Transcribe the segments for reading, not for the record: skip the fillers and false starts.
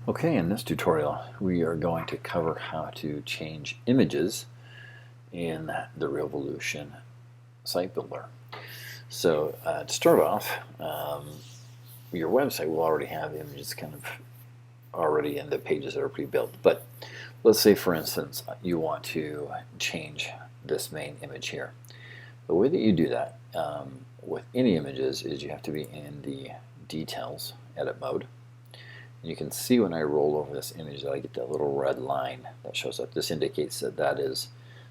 Okay, in this tutorial we are going to cover how to change images in the Revolution site builder. So to start off, your website will already have images kind of already in the pages that are pre-built. But let's say, for instance, you want to change this main image here. The way that you do that with any images is you have to be in the Details edit mode. You can see when I roll over this image that I get that little red line that shows up. This indicates that that is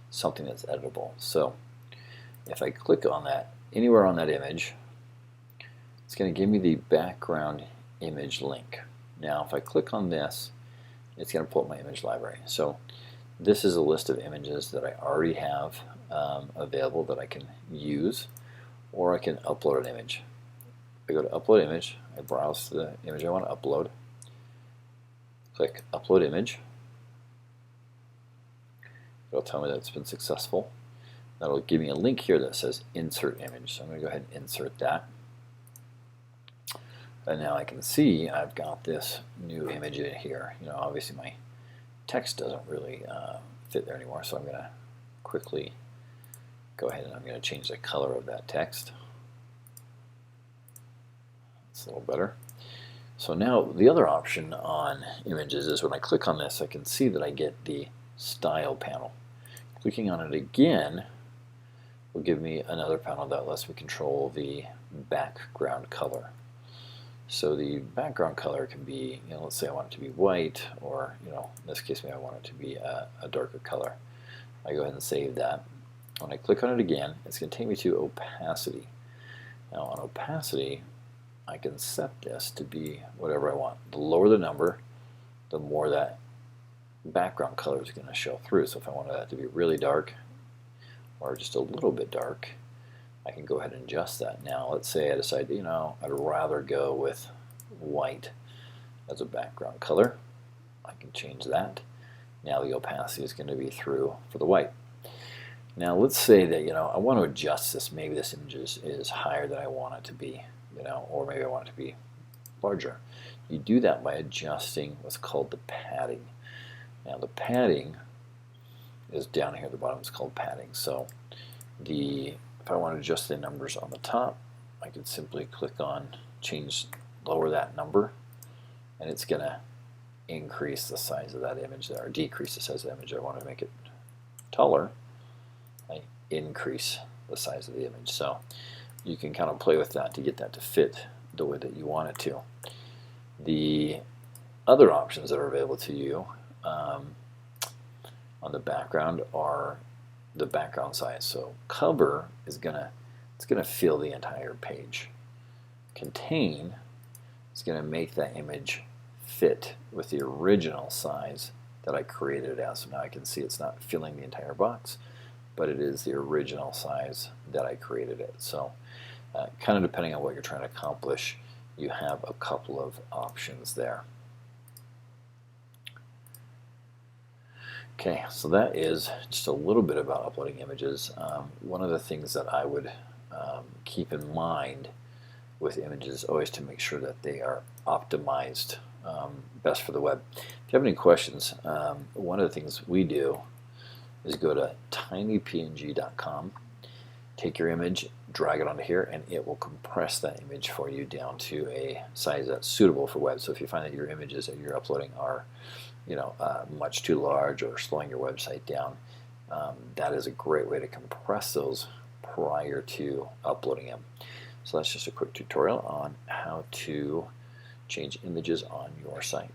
something that's editable. So if I click on that, anywhere on that image, it's going to give me the background image link. Now if I click on this, it's going to pull up my image library. So this is a list of images that I already have available that I can use, or I can upload an image. If I go to upload image, I browse the image I want to upload. Click upload image. It'll tell me that it's been successful. That'll give me a link here that says insert image. So I'm going to go ahead and insert that. And now I can see I've got this new image in here. You know, obviously my text doesn't really fit there anymore, so I'm going to quickly go ahead and I'm going to change the color of that text. It's a little better. So now the other option on images is when I click on this, I can see that I get the style panel. Clicking on it again will give me another panel that lets me control the background color. So the background color can be, you know, let's say I want it to be white, or, you know, in this case maybe I want it to be a darker color. I go ahead and save that. When I click on it again, it's going to take me to opacity. Now on opacity, I can set this to be whatever I want. The lower the number, the more that background color is going to show through. So if I wanted that to be really dark or just a little bit dark, I can go ahead and adjust that. Now let's say I decide, you know, I'd rather go with white as a background color. I can change that. Now the opacity is going to be through for the white. Now let's say that, you know, I want to adjust this. Maybe this image is higher than I want it to be. You know, or maybe I want it to be larger. You do that by adjusting what's called the padding. Now the padding is down here at the bottom. It's called padding. So if I want to adjust the numbers on the top, I could simply click on lower that number, and it's going to increase the size of that image there, or decrease the size of the image. I want to make it taller. I increase the size of the image. So you can kind of play with that to get that to fit the way that you want it to. The other options that are available to you on the background are the background size. So cover is it's gonna fill the entire page. Contain is gonna make that image fit with the original size that I created it as. So now I can see it's not filling the entire box, but it is the original size that I created it. So kind of depending on what you're trying to accomplish, you have a couple of options there. Okay, so that is just a little bit about uploading images. One of the things that I would keep in mind with images is always to make sure that they are optimized best for the web. If you have any questions, one of the things we do is go to tinypng.com, take your image, drag it onto here, and it will compress that image for you down to a size that's suitable for web. So if you find that your images that you're uploading are, you know, much too large or slowing your website down, that is a great way to compress those prior to uploading them. So that's just a quick tutorial on how to change images on your site.